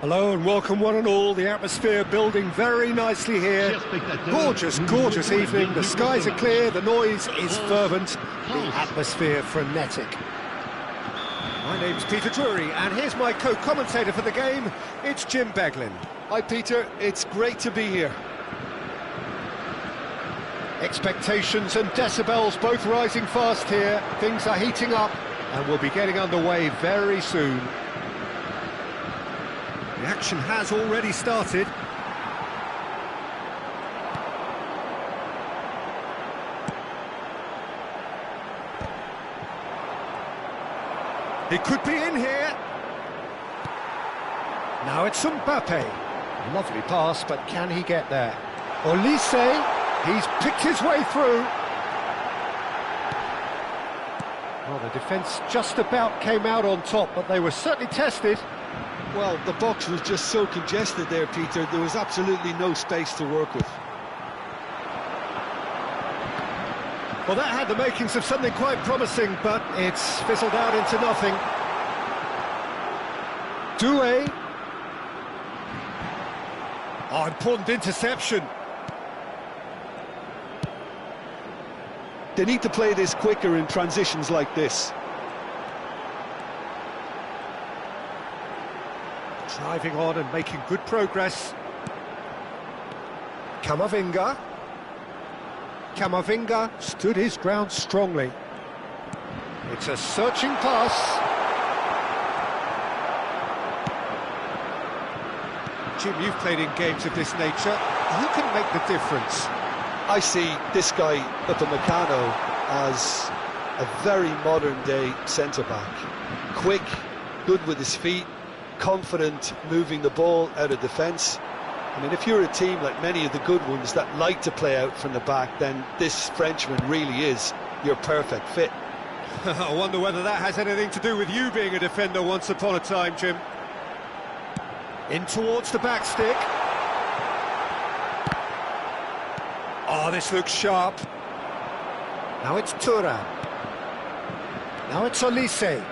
Hello and welcome one and all. The atmosphere building very nicely here. Gorgeous, gorgeous evening. The skies are clear, the noise is fervent, the atmosphere frenetic. My name's Peter Drury and here's my co-commentator for the game. It's Jim Beglin. Hi Peter, it's great to be here. Expectations and decibels both rising fast here. Things are heating up and we'll be getting underway very soon. The action has already started. He could be in here. Now it's Mbappe. Lovely pass, but can he get there? Olise, he's picked his way through. Well, the defence just about came out on top, but they were certainly tested. Well, the box was just so congested there, Peter. There was absolutely no space to work with. Well, that had the makings of something quite promising, but it's fizzled out into nothing. Doué. Oh, important interception. They need to play this quicker in transitions like this. Driving on and making good progress. Camavinga. Camavinga stood his ground strongly. It's a searching pass. Jim, you've played in games of this nature. Who can make the difference? I see this guy, Upamecano, as a very modern-day centre-back. Quick, good with his feet, confident moving the ball out of defence. I mean, if you're a team like many of the good ones that like to play out from the back, then this Frenchman really is your perfect fit. I wonder whether that has anything to do with you being a defender once upon a time, Jim. In towards the back stick. Oh, this looks sharp. Now it's Thuram. Now it's Olise.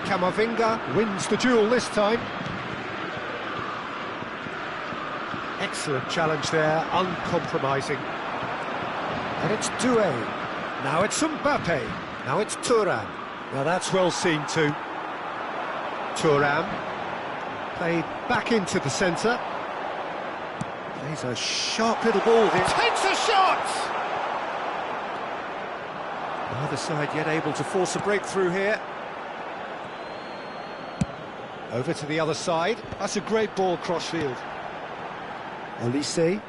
Camavinga wins the duel this time. Excellent challenge there, uncompromising. And it's Doué. Now it's Mbappe. Now it's Thuram. Now that's well seen too. Thuram played back into the centre. Plays a sharp little ball here. Takes a shot! The other side yet able to force a breakthrough here. Over to the other side. That's a great ball cross-field. Olise.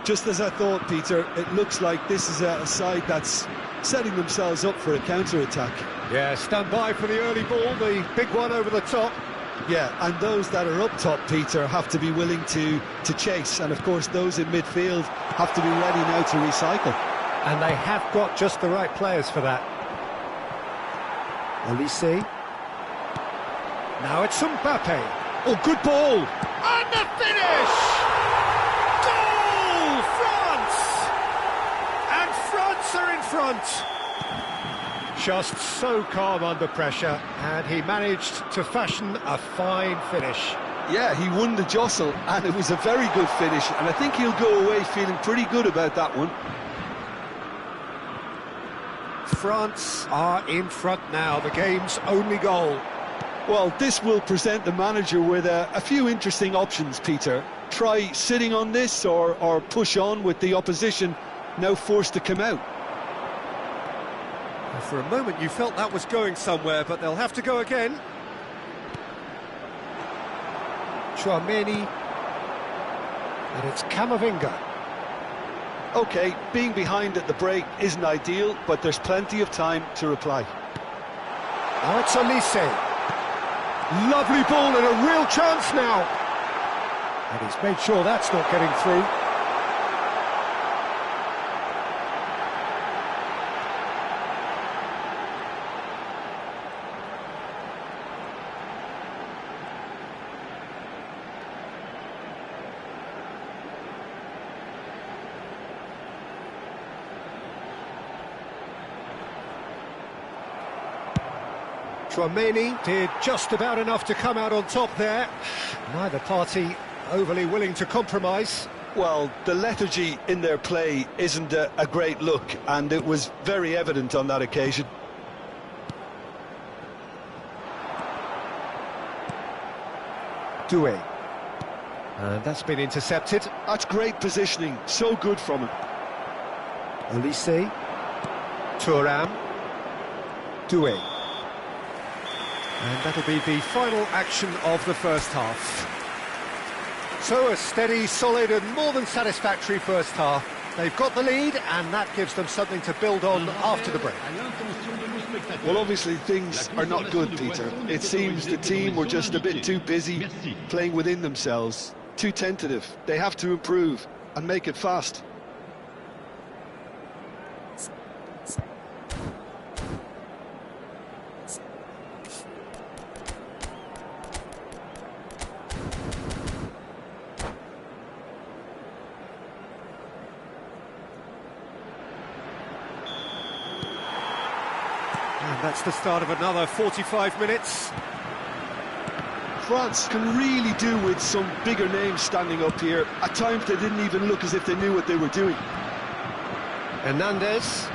Just as I thought, Peter, it looks like this is a side that's setting themselves up for a counter-attack. Yeah, stand by for the early ball, the big one over the top. Yeah, and those that are up top, Peter, have to be willing to chase. And, of course, those in midfield have to be ready now to recycle. And they have got just the right players for that. Olise. Now it's Mbappe. Oh, good ball. And the finish! Goal! France! And France are in front. Just so calm under pressure, and he managed to fashion a fine finish. Yeah, he won the jostle, and it was a very good finish, and I think he'll go away feeling pretty good about that one. France are in front now, the game's only goal. Well, this will present the manager with a few interesting options, Peter. Try sitting on this or push on with the opposition now forced to come out. For a moment you felt that was going somewhere, but they'll have to go again. Tchouaméni. And it's Camavinga. OK, being behind at the break isn't ideal, but there's plenty of time to reply. Now it's Olise. Lovely ball and a real chance now. And he's made sure that's not getting through. Tchouaméni did just about enough to come out on top there. Neither party overly willing to compromise. Well, the lethargy in their play isn't a great look, and it was very evident on that occasion. Doué. And that's been intercepted. That's great positioning, so good from him. Olise. Thuram. Doué. And that'll be the final action of the first half. So a steady, solid and more than satisfactory first half. They've got the lead and that gives them something to build on after the break. Well, obviously things are not good, Peter. It seems the team were just a bit too busy playing within themselves, too tentative. They have to improve and make it fast. And that's the start of another 45 minutes. France can really do with some bigger names standing up here. At times they didn't even look as if they knew what they were doing. Hernandez.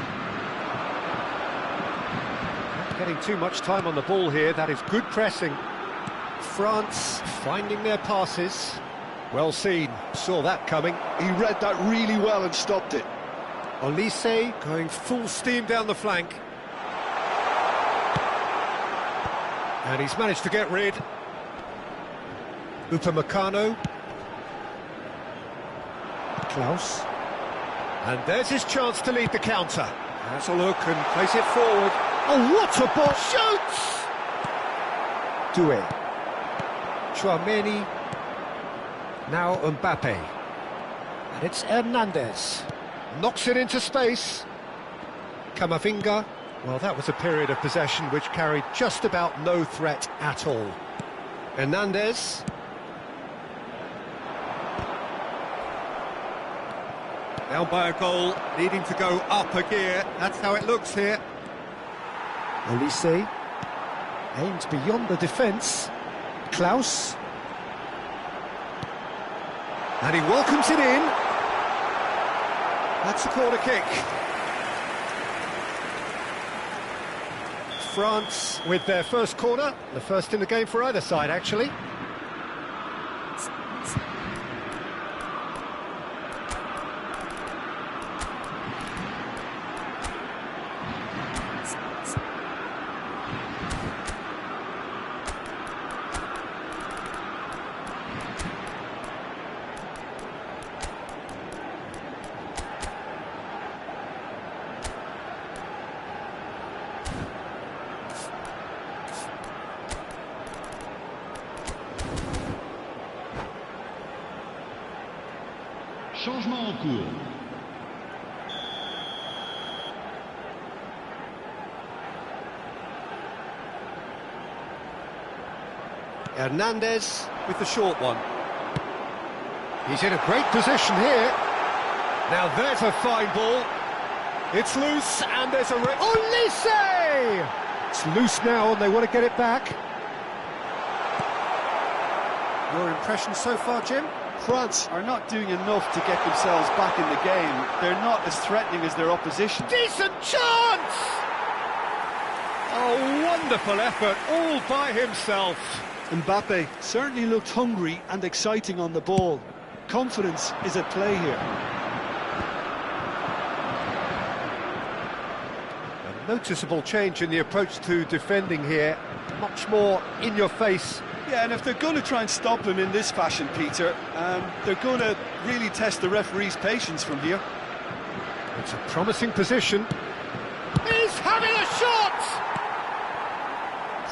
Not getting too much time on the ball here, that is good pressing. France finding their passes. Well seen, saw that coming. He read that really well and stopped it. Olise going full steam down the flank. And he's managed to get rid. Upamecano. Klaus. And there's his chance to lead the counter. Has a look and plays it forward. Oh, what a ball! Shoots! Doué. Tchouaméni. Now Mbappe. And it's Hernandez. Knocks it into space. Camavinga. Well, that was a period of possession which carried just about no threat at all. Hernandez. Down by a goal, needing to go up a gear. That's how it looks here. Olise aims beyond the defence. Klaus. And he welcomes it in. That's a corner kick. France with their first corner, the first in the game for either side, actually. Changement en cours. Hernandez with the short one. He's in a great position here. Now there's a fine ball. It's loose and there's a... Olise! It's loose now and they want to get it back. Your impression so far, Jim? France are not doing enough to get themselves back in the game. They're not as threatening as their opposition. Decent chance! Oh, wonderful effort, all by himself. Mbappe certainly looked hungry and exciting on the ball. Confidence is at play here. A noticeable change in the approach to defending here. Much more in your face. Yeah, and if they're going to try and stop him in this fashion, Peter, they're going to really test the referee's patience from here. It's a promising position. He's having a shot!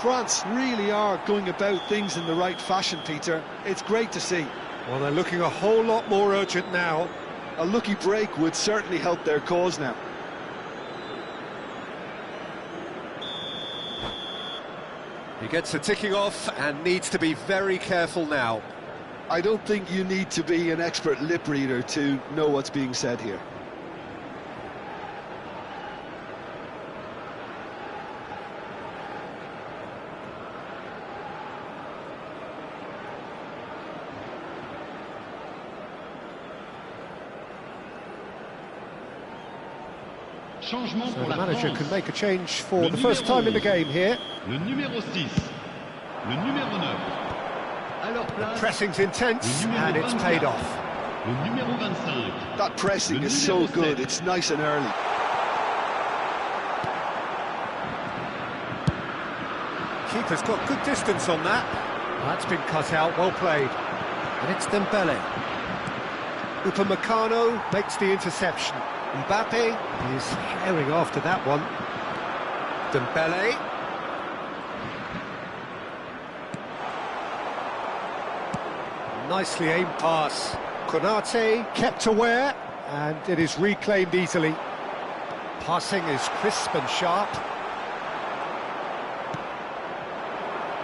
France really are going about things in the right fashion, Peter. It's great to see. Well, they're looking a whole lot more urgent now. A lucky break would certainly help their cause now. He gets a ticking off and needs to be very careful now. I don't think you need to be an expert lip reader to know what's being said here. Changement So pour the la manager France. can make a change for Le the first numéro time in the 11. game here. Le numéro 6. Le numéro 9. À leur place, Pressing's intense Le numéro and it's 24. paid off. le numéro 25. That pressing Le is so numéro good, 7. it's nice and early. Keeper's got good distance on that. That's been cut out, well played. And it's Dembele. Upamecano makes the interception. Mbappe is herring after that one. Dembele. Nicely aimed pass. Konate kept aware, and it is reclaimed easily. Passing is crisp and sharp.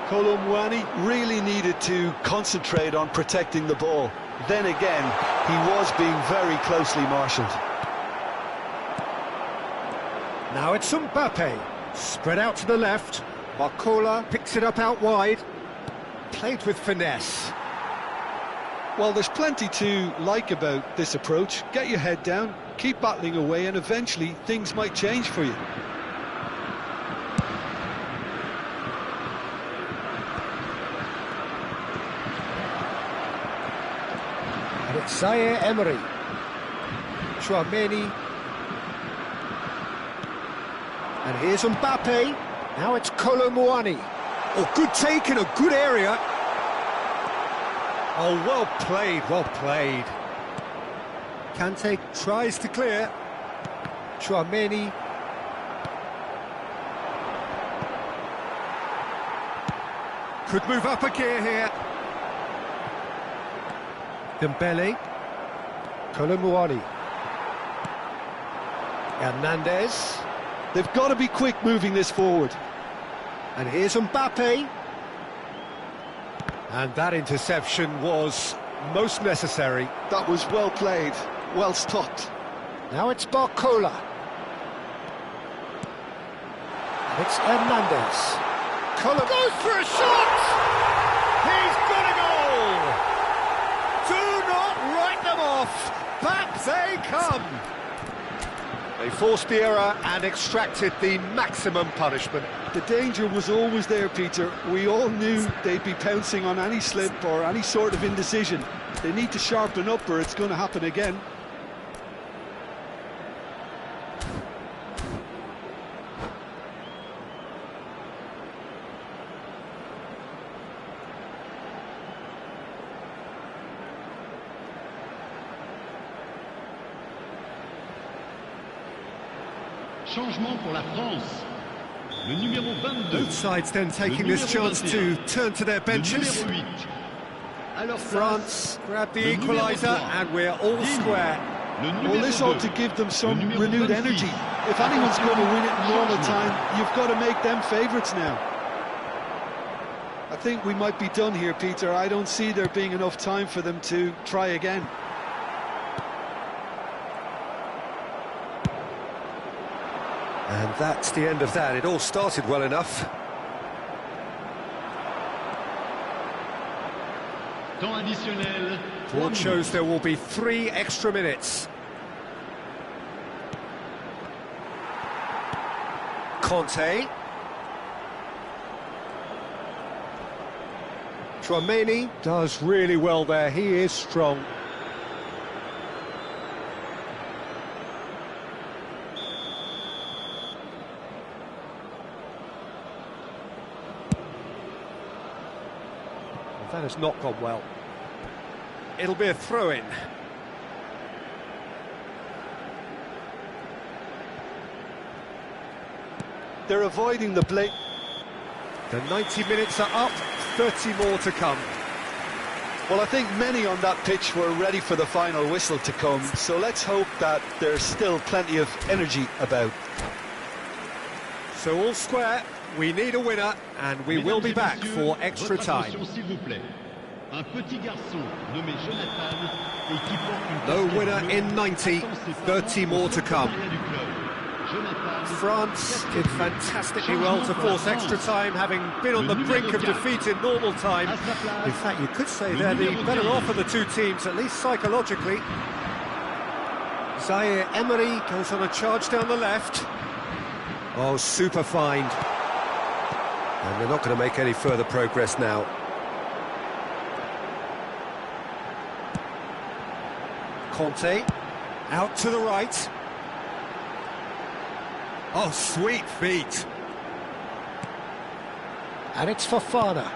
Kolo Muani really needed to concentrate on protecting the ball. Then again, he was being very closely marshalled. Now it's Mbappe, spread out to the left. Barcola picks it up out wide. Played with finesse. Well, there's plenty to like about this approach. Get your head down, keep battling away, and eventually things might change for you. And it's Zaire Emery. Chouameni. And here's Mbappe. Now it's Kolo Muani. Oh, good take in a good area. Oh, well played, well played. Kante tries to clear. Chouameni. Could move up a gear here. Dembele. Kolo Muani. Hernandez. They've got to be quick moving this forward. And here's Mbappe. And that interception was most necessary. That was well played, well stopped. Now it's Barcola. And it's Hernandez. Kolo goes for a shot! He's got a goal! Do not write them off! Back they come! They forced the error and extracted the maximum punishment. The danger was always there, Peter. We all knew they'd be pouncing on any slip or any sort of indecision. They need to sharpen up or it's going to happen again. Changement pour la France. Le numéro 22. Both sides then taking Le this numéro chance 21. to turn to their Le benches. numéro 8. À leur place, France grab the le numéro equaliser 3. and we're all Digne. square. Le Well, numéro this 2. ought to give them some Le numéro renewed 26. energy. If anyone's going to win it in normal Changement. time, you've got to make them favourites now. I think we might be done here, Peter. I don't see there being enough time for them to try again. And that's the end of that. It all started well enough. Temps additionnel. 3 Board minutes. shows there will be 3 extra minutes. Conte. Chouameni does really well there. He is strong. That has not gone well. It'll be a throw-in. They're avoiding the blade. The 90 minutes are up, 30 more to come. Well, I think many on that pitch were ready for the final whistle to come, so let's hope that there's still plenty of energy about. So all square, we need a winner, and we will be back Mesdames et for messieurs, extra votre time. attention, s'il vous plaît. Un petit garçon nommé Jonathan et qui porte une No casquette winner bleue in 90, attend ses 30 parents more au to come. secrétariat du club. Jonathan, France did fantastically well to force extra time, having been on the brink of defeat in normal time. In fact, you could say they're the better off of the two teams, at least psychologically. Zaire Emery goes on a charge down the left. Oh, super find. And they're not going to make any further progress now. Conte, out to the right. Oh, sweet feet. And it's Fofana.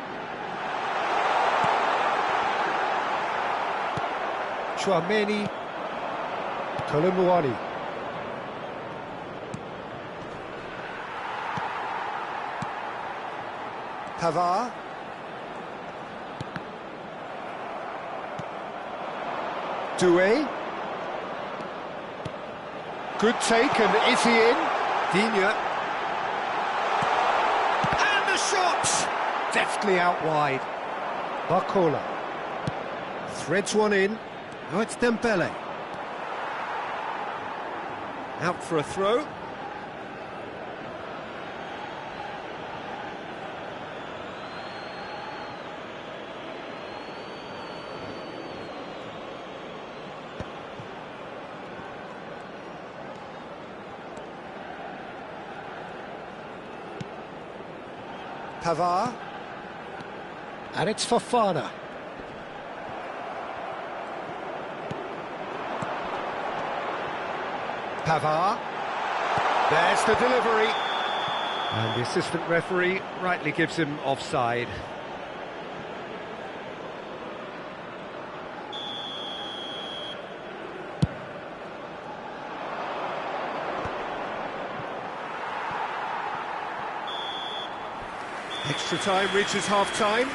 Chouameni. Kolumuani. Pavard. Doué. Good take, and is he in? Digne. And the shot! Deftly out wide. Barcola. Threads one in. Now it's Dembele. Out for a throw. Pavard. And it's Fofana. Pavard. There's the delivery. And the assistant referee rightly gives him offside. Extra time reaches half-time.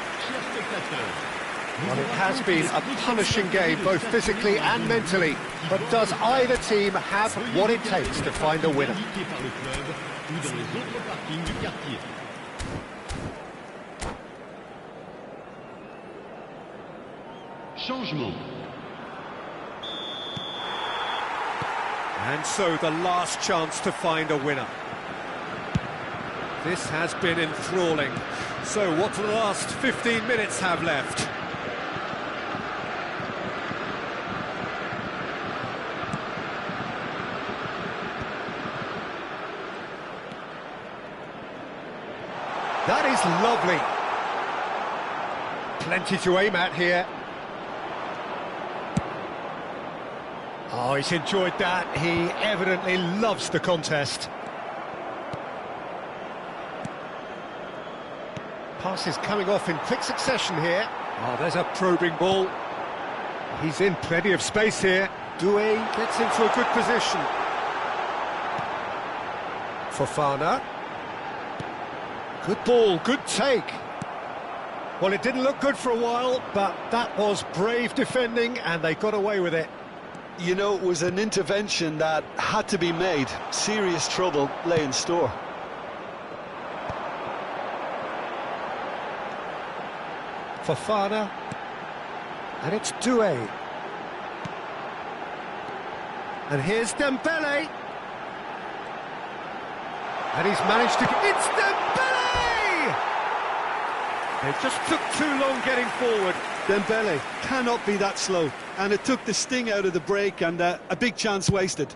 Well, it has been a punishing game, both physically and mentally. But does either team have what it takes to find a winner? Changement. And so the last chance to find a winner. This has been enthralling. So what do the last 15 minutes have left? That is lovely. Plenty to aim at here. Oh, he's enjoyed that. He evidently loves the contest. Pass is coming off in quick succession here. Oh, there's a probing ball. He's in plenty of space here. Doué gets into a good position. Fofana. Good ball, good take. Well, it didn't look good for a while, but that was brave defending, and they got away with it. You know, it was an intervention that had to be made. Serious trouble lay in store. Fofana, and it's Doué. And here's Dembele. And he's managed to... It's Dembele! They just took too long getting forward. Dembele cannot be that slow, and it took the sting out of the break, and a big chance wasted.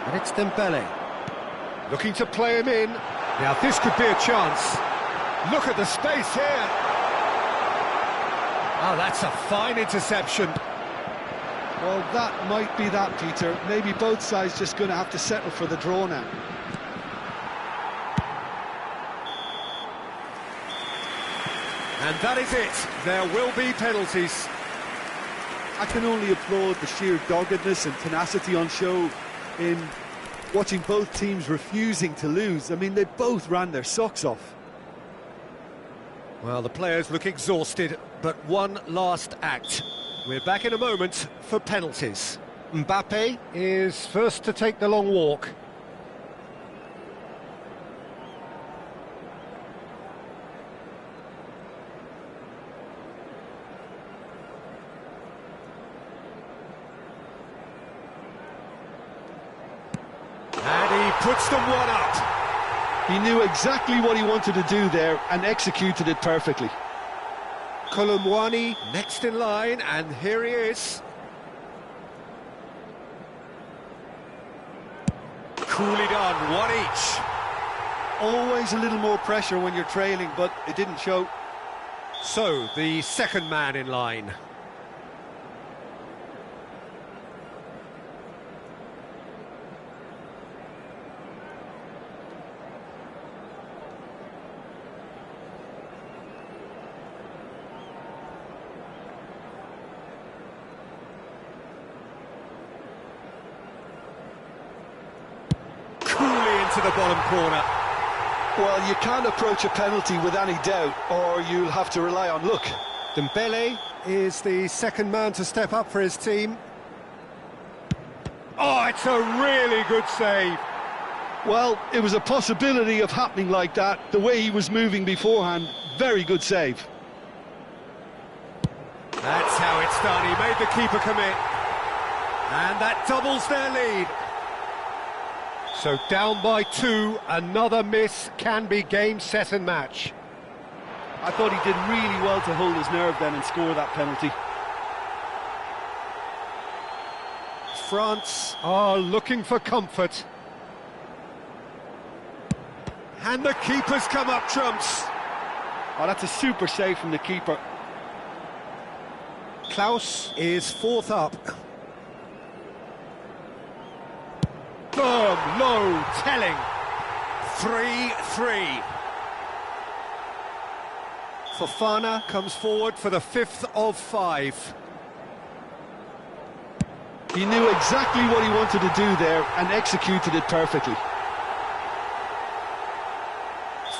And it's Dembele. Looking to play him in. Now this could be a chance. Look at the space here. Oh, that's a fine interception. Well, that might be that, Peter. Maybe both sides just going to have to settle for the draw now. And that is it. There will be penalties. I can only applaud the sheer doggedness and tenacity on show in watching both teams refusing to lose. I mean, they both ran their socks off. Well, the players look exhausted, but one last act. We're back in a moment for penalties. Mbappe is first to take the long walk. And he puts them one up. He knew exactly what he wanted to do there and executed it perfectly. Colomwani next in line, and here he is. Coolly done, one each. Always a little more pressure when you're trailing, but it didn't show. So, the second man in line. Coolly into the bottom corner. Well, you can't approach a penalty with any doubt, or you'll have to rely on luck. Dembele is the second man to step up for his team. Oh, it's a really good save. Well, it was a possibility of happening like that, the way he was moving beforehand. Very good save. That's how it's done. He made the keeper commit. And that doubles their lead. So down by 2, another miss can be game, set and match. I thought he did really well to hold his nerve then and score that penalty. France are looking for comfort. And the keeper's come up trumps. Oh, that's a super save from the keeper. Klaus is fourth up. Firm, low, telling. 3-3. Fofana comes forward for the 5th of 5. He knew exactly what he wanted to do there and executed it perfectly.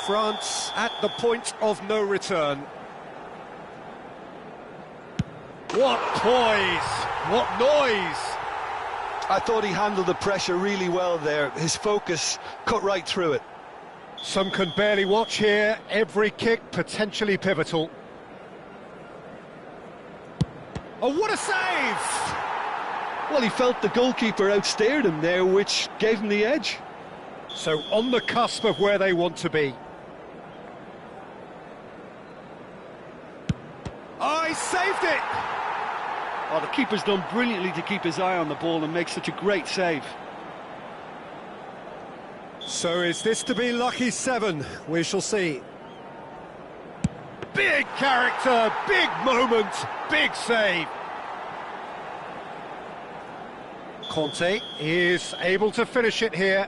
France at the point of no return. What poise! What noise! I thought he handled the pressure really well there. His focus cut right through it. Some can barely watch here. Every kick potentially pivotal. Oh, what a save! Well, he felt the goalkeeper outstared him there, which gave him the edge. So on the cusp of where they want to be. Oh, he saved it! Oh, the keeper's done brilliantly to keep his eye on the ball and make such a great save. So is this to be lucky 7? We shall see. Big character, big moment, big save. Conte is able to finish it here.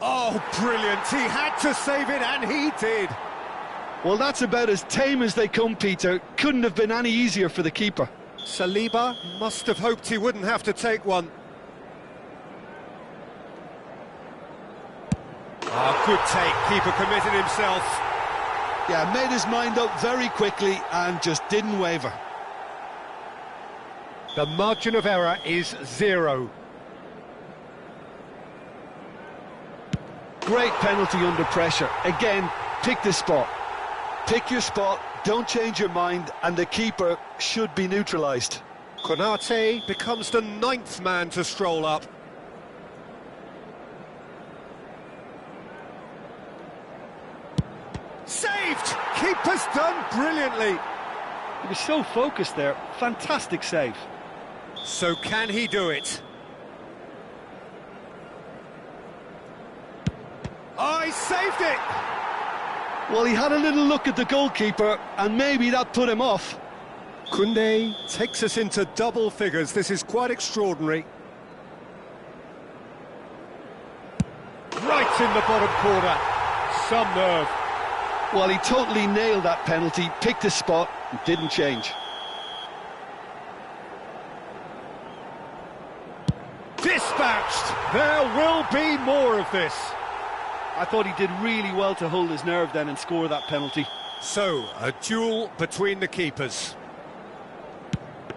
Oh, brilliant. He had to save it, and he did. Well, that's about as tame as they come, Peter. Couldn't have been any easier for the keeper. Saliba must have hoped he wouldn't have to take one. Oh, good take. Keeper committed himself. Yeah, made his mind up very quickly and just didn't waver. The margin of error is 0. Great penalty under pressure. Again, pick the spot. Pick your spot, don't change your mind, and the keeper should be neutralised. Konate becomes the 9th man to stroll up. Saved! Keeper's done brilliantly. He was so focused there. Fantastic save. So can he do it? Oh, he saved it! Well, he had a little look at the goalkeeper, and maybe that put him off. Koundé takes us into double figures. This is quite extraordinary. Right in the bottom corner. Some nerve. Well, he totally nailed that penalty, picked his spot, and didn't change. Dispatched! There will be more of this. I thought he did really well to hold his nerve then and score that penalty. So, a duel between the keepers.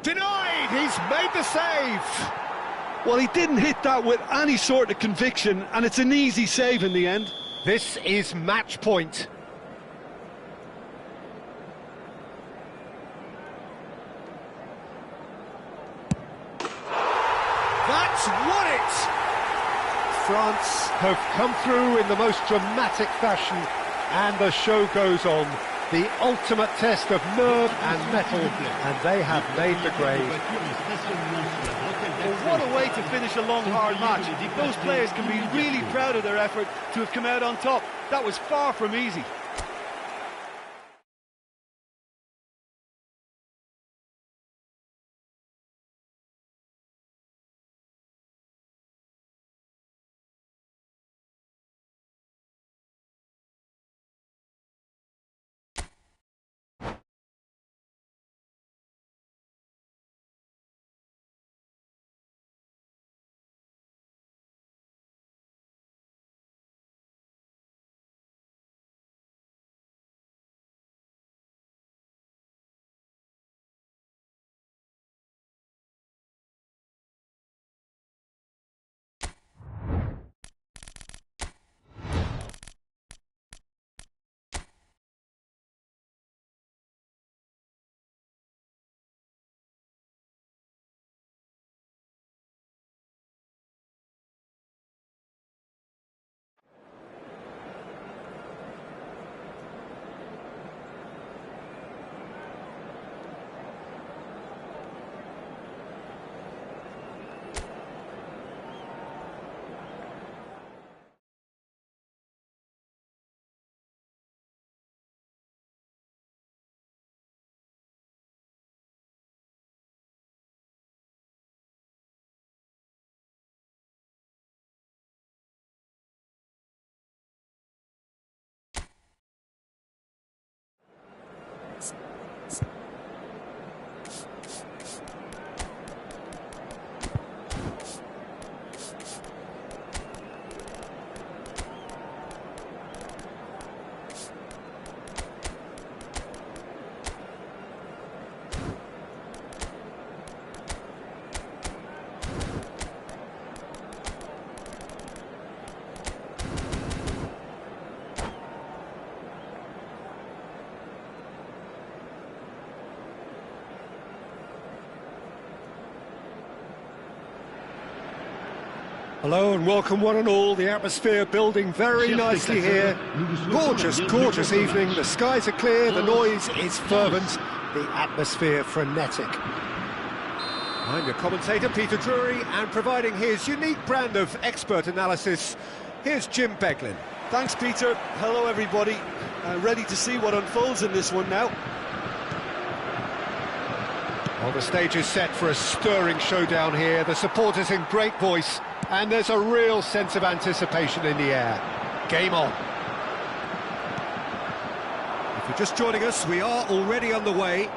Denied! He's made the save! Well, he didn't hit that with any sort of conviction, and it's an easy save in the end. This is match point. That's won it! France have come through in the most dramatic fashion And the show goes on. The ultimate test of nerve and mettle, and they have made the grade. Well, what a way to finish a long, hard match. Those players can be really proud of their effort to have come out on top. That was far from easy. Hello and welcome one and all. The atmosphere building very nicely here. Gorgeous, gorgeous evening. The skies are clear, the noise is fervent, the atmosphere frenetic. I'm your commentator, Peter Drury, and providing his unique brand of expert analysis, here's Jim Beglin. Thanks, Peter. Hello, everybody. Ready to see what unfolds in this one now. Well, the stage is set for a stirring showdown here. The supporters in great voice, and there's a real sense of anticipation in the air. Game on. If you're just joining us, we are already on the way.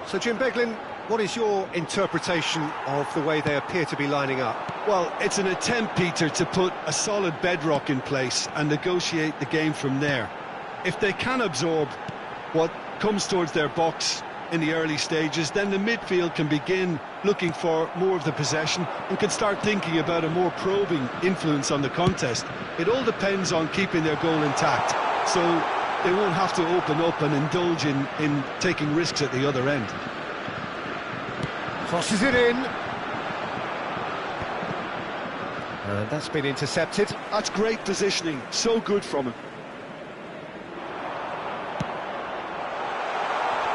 So, Jim Beglin, what is your interpretation of the way they appear to be lining up? Well, it's an attempt, Peter, to put a solid bedrock in place and negotiate the game from there. If they can absorb what comes towards their box in the early stages, then the midfield can begin looking for more of the possession and can start thinking about a more probing influence on the contest. It all depends on keeping their goal intact, so they won't have to open up and indulge in taking risks at the other end. Crosses it in. And that's been intercepted. That's great positioning, so good from him.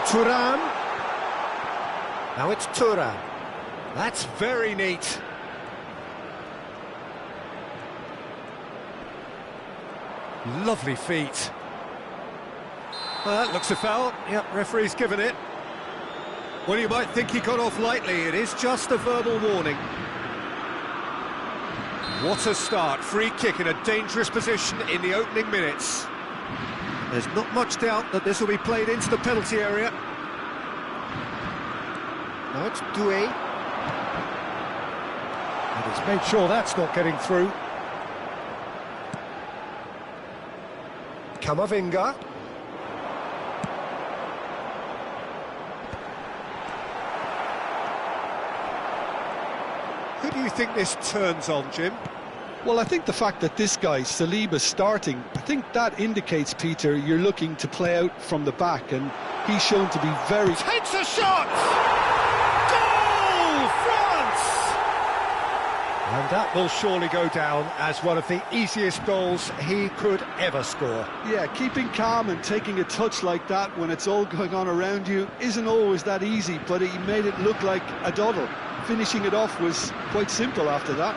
Thuram. Now it's Thuram. That's very neat. Lovely feet. Well, that looks a foul. Yep, referee's given it. Well, you might think he got off lightly. It is just a verbal warning. What a start. Free kick in a dangerous position in the opening minutes. There's not much doubt that this will be played into the penalty area. Now it's Doué. And he's made sure that's not getting through. Camavinga. Who do you think this turns on, Jim? Well, I think the fact that this guy, Saliba's starting, I think that indicates, Peter, you're looking to play out from the back, and he's shown to be very... Takes a shot! Goal, France! And that will surely go down as one of the easiest goals he could ever score. Yeah, keeping calm and taking a touch like that when it's all going on around you isn't always that easy, but he made it look like a doddle. Finishing it off was quite simple after that.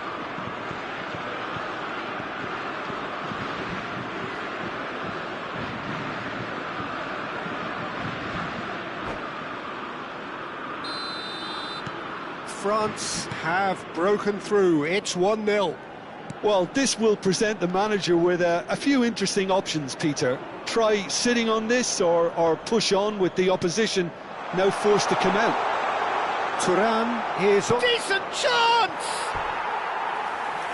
France have broken through. It's 1-0. Well, this will present the manager with a few interesting options, Peter. Try sitting on this or push on with the opposition now forced to come out. Thuram is on. Decent chance!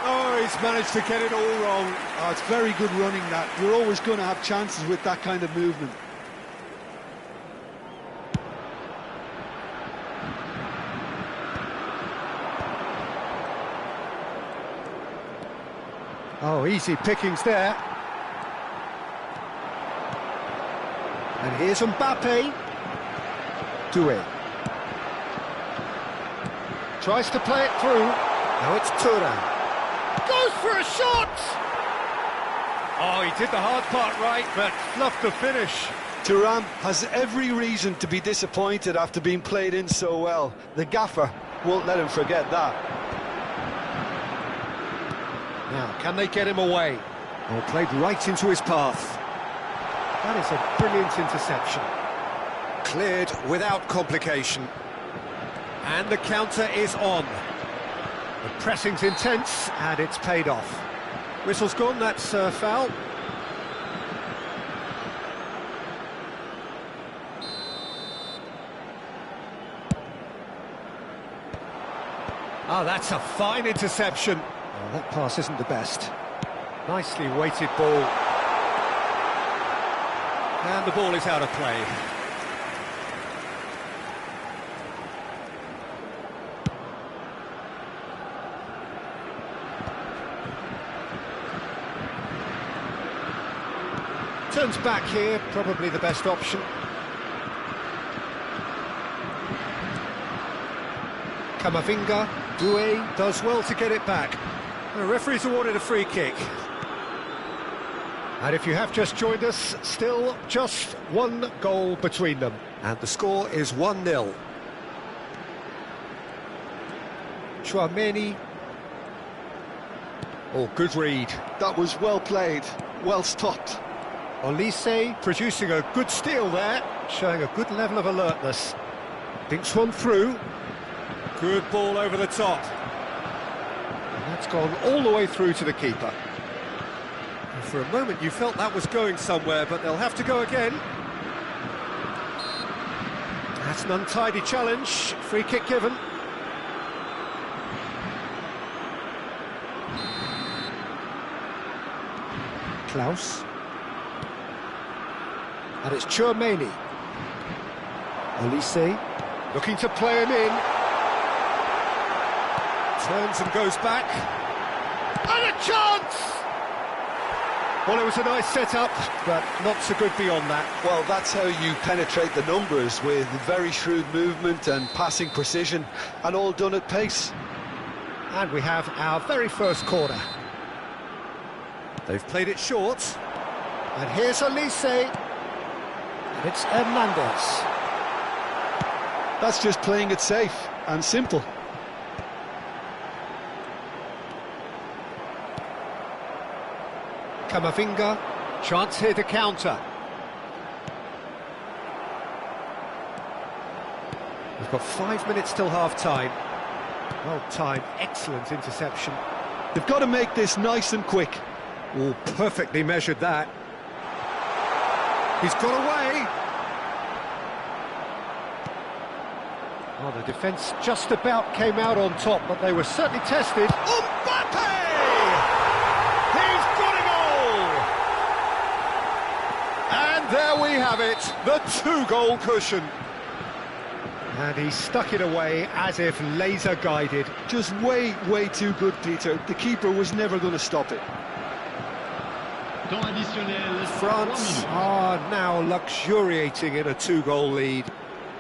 Oh, he's managed to get it all wrong. Oh, it's very good running that. You're always going to have chances with that kind of movement. Oh, easy pickings there. And here's Mbappe. Doué. Tries to play it through. Now it's Thuram. Goes for a shot! Oh, he did the hard part right, but fluffed the finish. Thuram has every reason to be disappointed after being played in so well. The gaffer won't let him forget that. Now, can they get him away? Oh, played right into his path. That is a brilliant interception. Cleared without complication. And the counter is on. The pressing's intense, and it's paid off. Whistle's gone, that's a foul. Oh, that's a fine interception. Oh, that pass isn't the best. Nicely weighted ball. And the ball is out of play. Turns back here, probably the best option. Camavinga, Doué does well to get it back. The referee's awarded a free kick. And if you have just joined us, still just one goal between them. And the score is 1-0. Chouameni. Oh, good read. That was well played, well stopped. Olise producing a good steal there, showing a good level of alertness. Dinks one through. Good ball over the top. And that's gone all the way through to the keeper. And for a moment you felt that was going somewhere, but they'll have to go again. That's an untidy challenge. Free kick given. Klaus. And it's Chouameni. Olise looking to play him in. Turns and goes back. And a chance! Well, it was a nice setup, but not so good beyond that. Well, that's how you penetrate the numbers, with very shrewd movement and passing precision, and all done at pace. And we have our very first corner. They've played it short. And here's Olise. And it's Hernandez. That's just playing it safe and simple. Camavinga, chance here to counter. We've got 5 minutes till half-time. Well timed, excellent interception. They've got to make this nice and quick. Oh, perfectly measured that. He's got away. Oh, the defence just about came out on top, but they were certainly tested. Mbappe! He's got it all! And there we have it, the two-goal cushion. And he stuck it away as if laser-guided. Just way, way too good, Peter. The keeper was never going to stop it. Temps additionnel. France 3 minutes. are now luxuriating in a two-goal lead.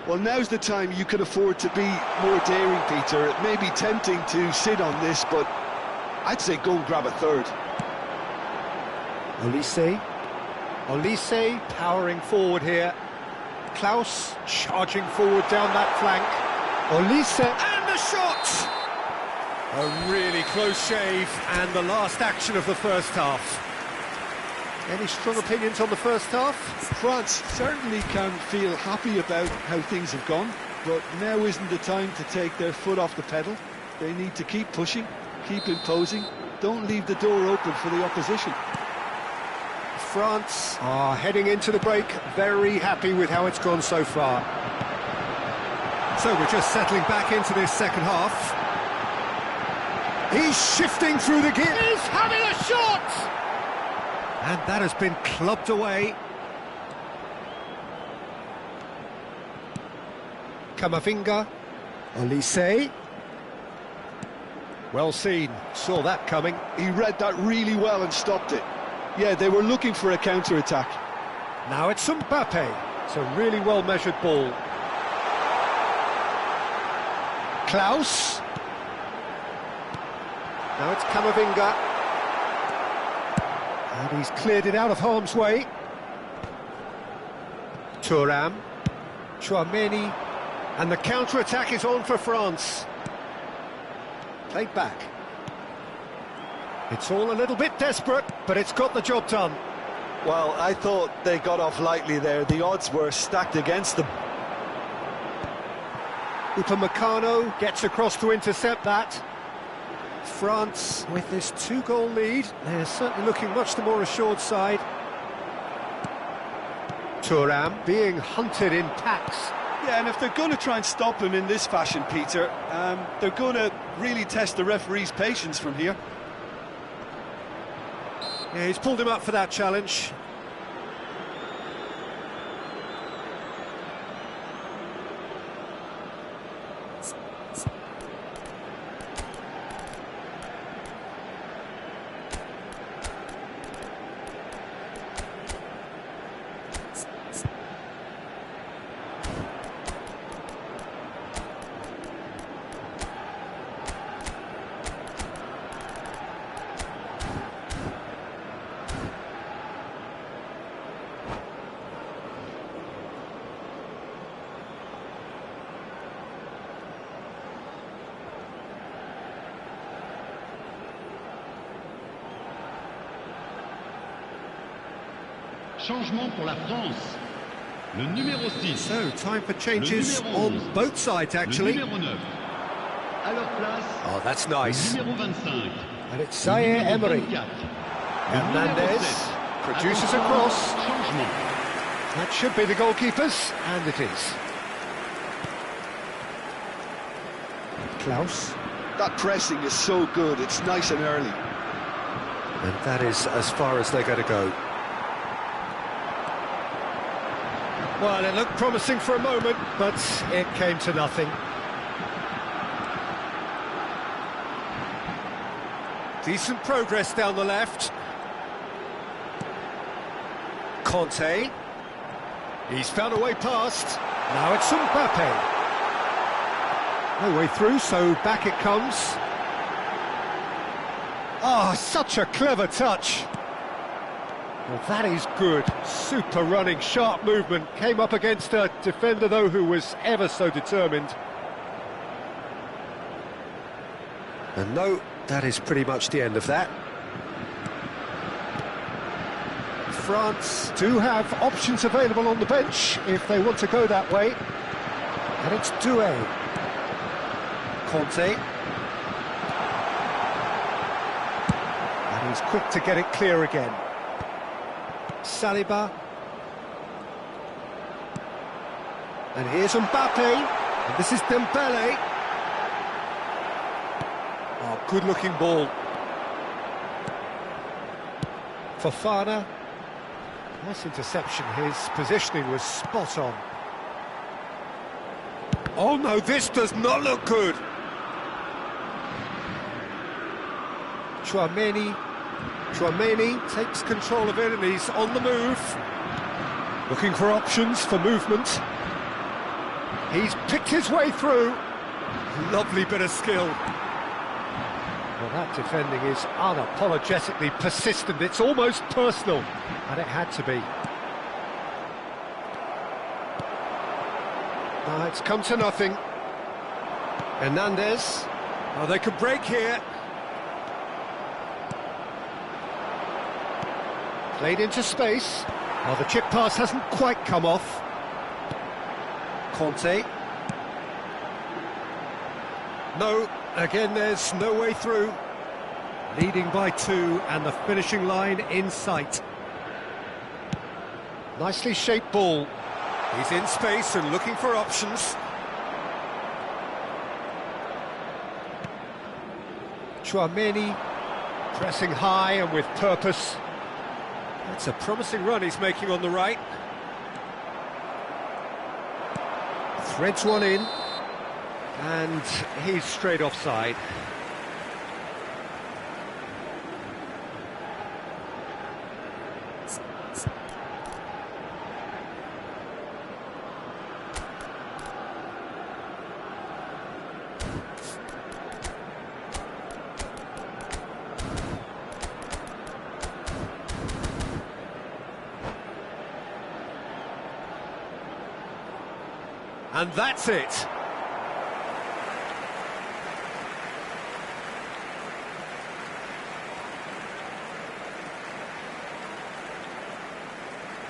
Well, now's the time you can afford to be more daring, Peter. It may be tempting to sit on this, but I'd say go and grab a third. Olise powering forward here. Klaus charging forward down that flank. Olise, and the shot! A really close shave, and the last action of the first half. Any strong opinions on the first half? France certainly can feel happy about how things have gone, but now isn't the time to take their foot off the pedal. They need to keep pushing, keep imposing, don't leave the door open for the opposition. France are heading into the break, very happy with how it's gone so far. So we're just settling back into this second half. He's shifting through the gear. He's having a shot! And that has been clubbed away. Camavinga. Olise. Well seen, saw that coming. He read that really well and stopped it. Yeah, they were looking for a counter-attack. Now it's Mbappe. It's a really well-measured ball. Klaus. Now it's Camavinga. And he's cleared it out of harm's way. Thuram. Tchouaméni. And the counter-attack is on for France. Played back. It's all a little bit desperate, but it's got the job done. Well, I thought they got off lightly there. The odds were stacked against them. Upamecano gets across to intercept that. France, with this 2-goal lead, they're certainly looking much the more assured side. Thuram being hunted in packs. Yeah, and if they're going to try and stop him in this fashion, Peter, they're going to really test the referee's patience from here. Yeah, he's pulled him up for that challenge. Changement pour la France. Le numéro 6. So, time for changes on both sides, actually. Le numéro 9. À leur place. Oh, that's nice. Le numéro 25. And it's Zaire Emery. Hernandez produces a cross. Changement. That should be the goalkeepers, and it is. Klaus. That pressing is so good, it's nice and early. And that is as far as they're going to go. Well, it looked promising for a moment, but it came to nothing. Decent progress down the left. Conte. He's found a way past. Now it's Mbappe. No way through, so back it comes. Oh, such a clever touch. Well, that is good. Super running, sharp movement. Came up against a defender, though, who was ever so determined. And no, that is pretty much the end of that. France do have options available on the bench if they want to go that way. And it's Doué. Conte. And he's quick to get it clear again. Saliba. And here's Mbappe. And this is Dembele. Oh, good-looking ball. Fofana. Nice interception. His positioning was spot on. Oh no, this does not look good. Tchouaméni takes control of it and he's on the move. Looking for options for movement. He's picked his way through. Lovely bit of skill. Well, that defending is unapologetically persistent. It's almost personal, and it had to be. Now it's come to nothing. Hernandez. Oh, they could break here. Played into space. Oh, the chip pass hasn't quite come off. Conte. No, again there's no way through. Leading by 2 and the finishing line in sight. Nicely shaped ball. He's in space and looking for options. Tchouaméni pressing high and with purpose. That's a promising run he's making on the right. Threads one in. And he's straight offside. And that's it.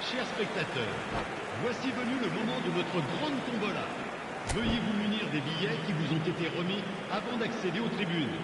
Chers spectateurs, voici venu le moment de notre grande tombola. Veuillez vous munir des billets qui vous ont été remis avant d'accéder aux tribunes.